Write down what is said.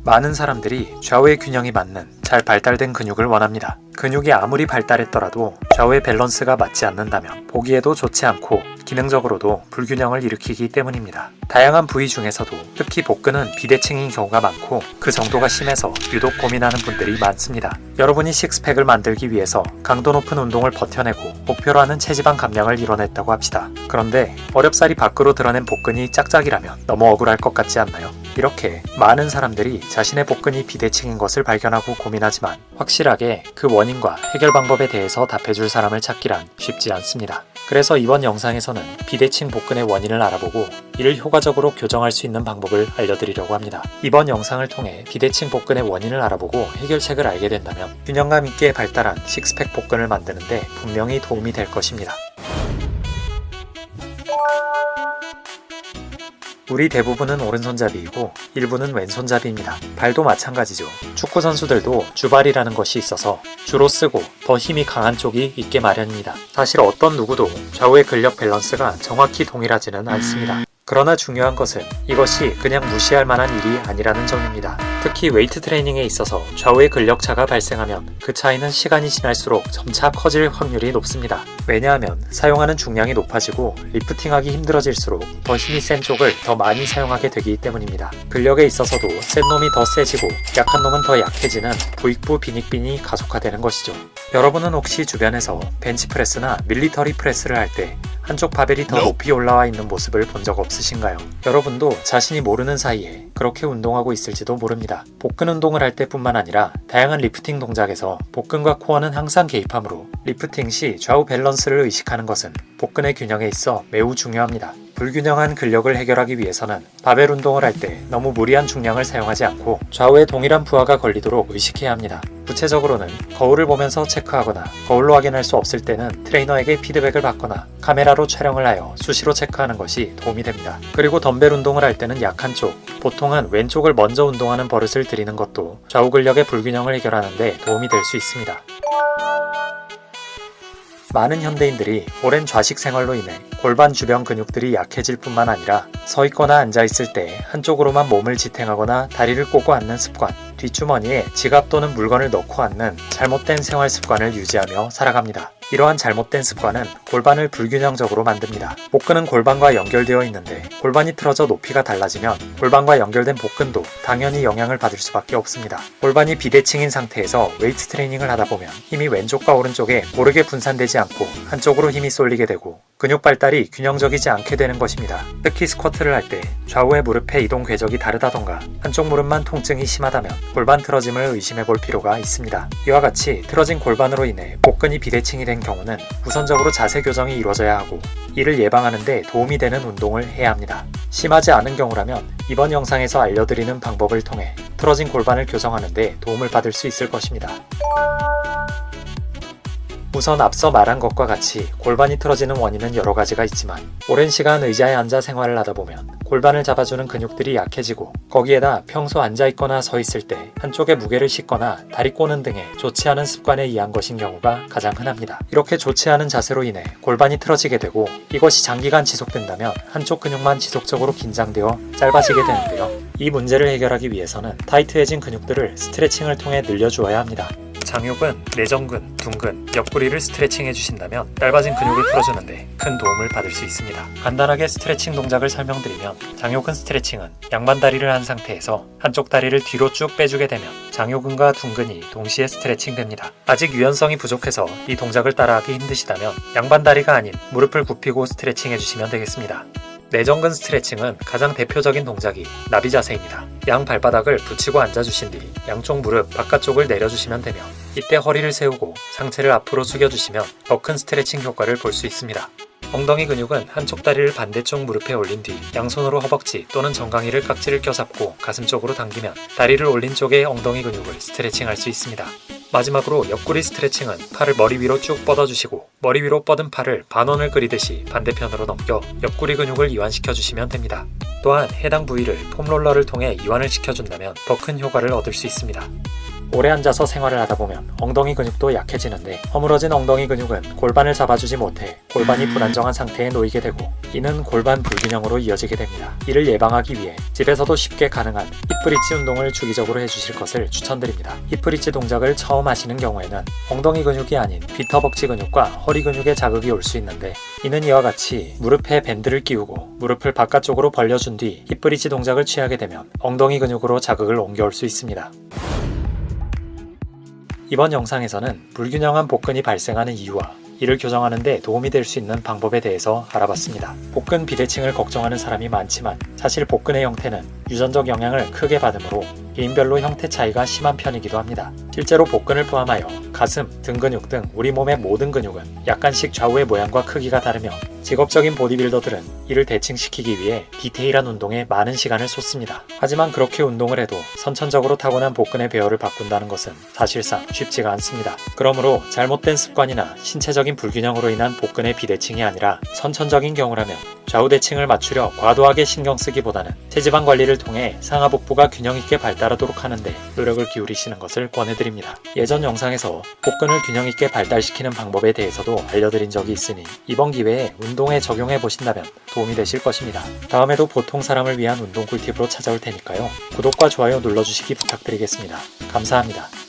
많은 사람들이 좌우의 균형이 맞는 잘 발달된 근육을 원합니다. 근육이 아무리 발달했더라도 좌우의 밸런스가 맞지 않는다면 보기에도 좋지 않고 기능적으로도 불균형을 일으키기 때문입니다. 다양한 부위 중에서도 특히 복근은 비대칭인 경우가 많고 그 정도가 심해서 유독 고민하는 분들이 많습니다. 여러분이 식스팩을 만들기 위해서 강도 높은 운동을 버텨내고 목표로 하는 체지방 감량을 이뤄냈다고 합시다. 그런데 어렵사리 밖으로 드러낸 복근이 짝짝이라면 너무 억울할 것 같지 않나요? 이렇게 많은 사람들이 자신의 복근이 비대칭인 것을 발견하고 고민하지만 확실하게 그 원인과 해결 방법에 대해서 답해줄 사람을 찾기란 쉽지 않습니다. 그래서 이번 영상에서는 비대칭 복근의 원인을 알아보고 이를 효과적으로 교정할 수 있는 방법을 알려드리려고 합니다. 이번 영상을 통해 비대칭 복근의 원인을 알아보고 해결책을 알게 된다면 균형감 있게 발달한 식스팩 복근을 만드는데 분명히 도움이 될 것입니다. 우리 대부분은 오른손잡이이고 일부는 왼손잡이입니다. 발도 마찬가지죠. 축구 선수들도 주발이라는 것이 있어서 주로 쓰고 더 힘이 강한 쪽이 있게 마련입니다. 사실 어떤 누구도 좌우의 근력 밸런스가 정확히 동일하지는 않습니다. 그러나 중요한 것은 이것이 그냥 무시할 만한 일이 아니라는 점입니다. 특히 웨이트 트레이닝에 있어서 좌우의 근력 차가 발생하면 그 차이는 시간이 지날수록 점차 커질 확률이 높습니다. 왜냐하면 사용하는 중량이 높아지고 리프팅하기 힘들어질수록 더 힘이 센 쪽을 더 많이 사용하게 되기 때문입니다. 근력에 있어서도 센 놈이 더 세지고 약한 놈은 더 약해지는 부익부 빈익빈이 가속화되는 것이죠. 여러분은 혹시 주변에서 벤치프레스나 밀리터리 프레스를 할 때 한쪽 바벨이 더 높이 올라와 있는 모습을 본 적 없으신가요? 여러분도 자신이 모르는 사이에 그렇게 운동하고 있을지도 모릅니다. 복근 운동을 할 때뿐만 아니라 다양한 리프팅 동작에서 복근과 코어는 항상 개입하므로 리프팅 시 좌우 밸런스를 의식하는 것은 복근의 균형에 있어 매우 중요합니다. 불균형한 근력을 해결하기 위해서는 바벨 운동을 할 때 너무 무리한 중량을 사용하지 않고 좌우에 동일한 부하가 걸리도록 의식해야 합니다. 구체적으로는 거울을 보면서 체크하거나 거울로 확인할 수 없을 때는 트레이너에게 피드백을 받거나 카메라로 촬영을 하여 수시로 체크하는 것이 도움이 됩니다. 그리고 덤벨 운동을 할 때는 약한 쪽, 보통은 왼쪽을 먼저 운동하는 버릇을 들이는 것도 좌우 근력의 불균형을 해결하는 데 도움이 될 수 있습니다. 많은 현대인들이 오랜 좌식 생활로 인해 골반 주변 근육들이 약해질 뿐만 아니라 서 있거나 앉아 있을 때 한쪽으로만 몸을 지탱하거나 다리를 꼬고 앉는 습관, 뒷주머니에 지갑 또는 물건을 넣고 앉는 잘못된 생활 습관을 유지하며 살아갑니다. 이러한 잘못된 습관은 골반을 불균형적으로 만듭니다. 복근은 골반과 연결되어 있는데 골반이 틀어져 높이가 달라지면 골반과 연결된 복근도 당연히 영향을 받을 수밖에 없습니다. 골반이 비대칭인 상태에서 웨이트 트레이닝을 하다 보면 힘이 왼쪽과 오른쪽에 고르게 분산되지 않고 한쪽으로 힘이 쏠리게 되고 근육 발달이 균형적이지 않게 되는 것입니다. 특히 스쿼트를 할 때 좌우의 무릎의 이동 궤적이 다르다던가 한쪽 무릎만 통증이 심하다면 골반 틀어짐을 의심해 볼 필요가 있습니다. 이와 같이 틀어진 골반으로 인해 복근이 비대칭이 된 경우는 우선적으로 자세 교정이 이루어져야 하고 이를 예방하는 데 도움이 되는 운동을 해야 합니다. 심하지 않은 경우라면 이번 영상에서 알려드리는 방법을 통해 틀어진 골반을 교정하는 데 도움을 받을 수 있을 것입니다. 우선 앞서 말한 것과 같이 골반이 틀어지는 원인은 여러 가지가 있지만 오랜 시간 의자에 앉아 생활을 하다 보면 골반을 잡아주는 근육들이 약해지고 거기에다 평소 앉아있거나 서 있을 때 한쪽에 무게를 싣거나 다리 꼬는 등의 좋지 않은 습관에 의한 것인 경우가 가장 흔합니다. 이렇게 좋지 않은 자세로 인해 골반이 틀어지게 되고 이것이 장기간 지속된다면 한쪽 근육만 지속적으로 긴장되어 짧아지게 되는데요. 이 문제를 해결하기 위해서는 타이트해진 근육들을 스트레칭을 통해 늘려주어야 합니다. 장요근, 내전근, 둔근, 옆구리를 스트레칭 해주신다면 짧아진 근육을 풀어주는데 큰 도움을 받을 수 있습니다. 간단하게 스트레칭 동작을 설명드리면 장요근 스트레칭은 양반 다리를 한 상태에서 한쪽 다리를 뒤로 쭉 빼주게 되면 장요근과 둔근이 동시에 스트레칭 됩니다. 아직 유연성이 부족해서 이 동작을 따라하기 힘드시다면 양반 다리가 아닌 무릎을 굽히고 스트레칭 해주시면 되겠습니다. 내전근 스트레칭은 가장 대표적인 동작이 나비 자세입니다. 양 발바닥을 붙이고 앉아주신 뒤 양쪽 무릎 바깥쪽을 내려주시면 되며 이때 허리를 세우고 상체를 앞으로 숙여주시면 더 큰 스트레칭 효과를 볼 수 있습니다. 엉덩이 근육은 한쪽 다리를 반대쪽 무릎에 올린 뒤 양손으로 허벅지 또는 정강이를 깍지를 껴잡고 가슴 쪽으로 당기면 다리를 올린 쪽의 엉덩이 근육을 스트레칭할 수 있습니다. 마지막으로 옆구리 스트레칭은 팔을 머리 위로 쭉 뻗어주시고 머리 위로 뻗은 팔을 반원을 그리듯이 반대편으로 넘겨 옆구리 근육을 이완시켜주시면 됩니다. 또한 해당 부위를 폼롤러를 통해 이완을 시켜준다면 더 큰 효과를 얻을 수 있습니다. 오래 앉아서 생활을 하다 보면 엉덩이 근육도 약해지는데 허물어진 엉덩이 근육은 골반을 잡아주지 못해 골반이 불안정한 상태에 놓이게 되고 이는 골반 불균형으로 이어지게 됩니다. 이를 예방하기 위해 집에서도 쉽게 가능한 힙브릿지 운동을 주기적으로 해주실 것을 추천드립니다. 힙브릿지 동작을 처음 하시는 경우에는 엉덩이 근육이 아닌 비터벅지 근육과 허리 근육에 자극이 올 수 있는데 이는 이와 같이 무릎에 밴드를 끼우고 무릎을 바깥쪽으로 벌려준 뒤 힙브릿지 동작을 취하게 되면 엉덩이 근육으로 자극을 옮겨올 수 있습니다. 이번 영상에서는 불균형한 복근이 발생하는 이유와 이를 교정하는 데 도움이 될 수 있는 방법에 대해서 알아봤습니다. 복근 비대칭을 걱정하는 사람이 많지만 사실 복근의 형태는 유전적 영향을 크게 받으므로 개인별로 형태 차이가 심한 편이기도 합니다. 실제로 복근을 포함하여 가슴, 등 근육 등 우리 몸의 모든 근육은 약간씩 좌우의 모양과 크기가 다르며 직업적인 보디빌더들은 이를 대칭시키기 위해 디테일한 운동에 많은 시간을 쏟습니다. 하지만 그렇게 운동을 해도 선천적으로 타고난 복근의 배열을 바꾼다는 것은 사실상 쉽지가 않습니다. 그러므로 잘못된 습관이나 신체적인 불균형으로 인한 복근의 비대칭이 아니라 선천적인 경우라면 좌우 대칭을 맞추려 과도하게 신경 쓰기보다는 체지방 관리를 통해 상하 복부가 균형 있게 발달하도록 하는데 노력을 기울이시는 것을 권해드립니다. 예전 영상에서 복근을 균형 있게 발달시키는 방법에 대해서도 알려드린 적이 있으니 이번 기회에 운동에 적용해 보신다면 도움이 되실 것입니다. 다음에도 보통 사람을 위한 운동 꿀팁으로 찾아올 테니까요. 구독과 좋아요 눌러주시기 부탁드리겠습니다. 감사합니다.